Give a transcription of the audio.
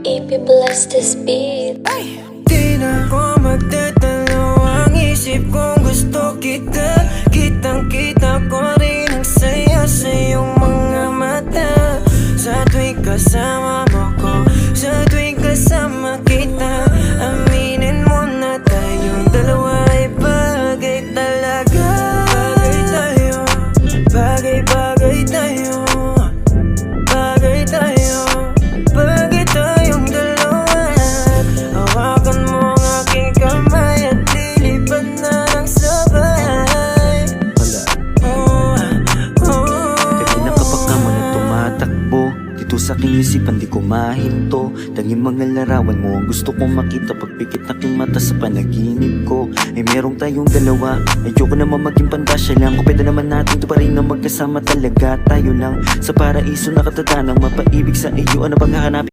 If you bless this beat. Di na ko magdadalawang isip kung gusto kita. Kitang-kita ko rin ang saya sa iyong mga mata. Sa tuwing kasama mo ko, sa tuwing kasama kita, aminin mo na tayong dalawa ay bagay talaga. Bagay tayo, bagay-bagay tayo, bagay tayo, bagay tayong dalawa. Hawakan mo ang aking kamay at lilipad na ng sabay. Gabi na kapag ka mo na tumatakbo dito sa aking isipan, di ko mahinto. Tanging mga larawan mo ang gusto kong makita. Pagpikit aking mata sa panaginip ko ay merong tayong dalawa. Ayoko naman maging pandasya lang. Kung pwede naman natin to pa rin na magkasama talaga. Tayo lang sa paraiso nakatadhanang mapaibig sa iyo. Ano bang hahanapin?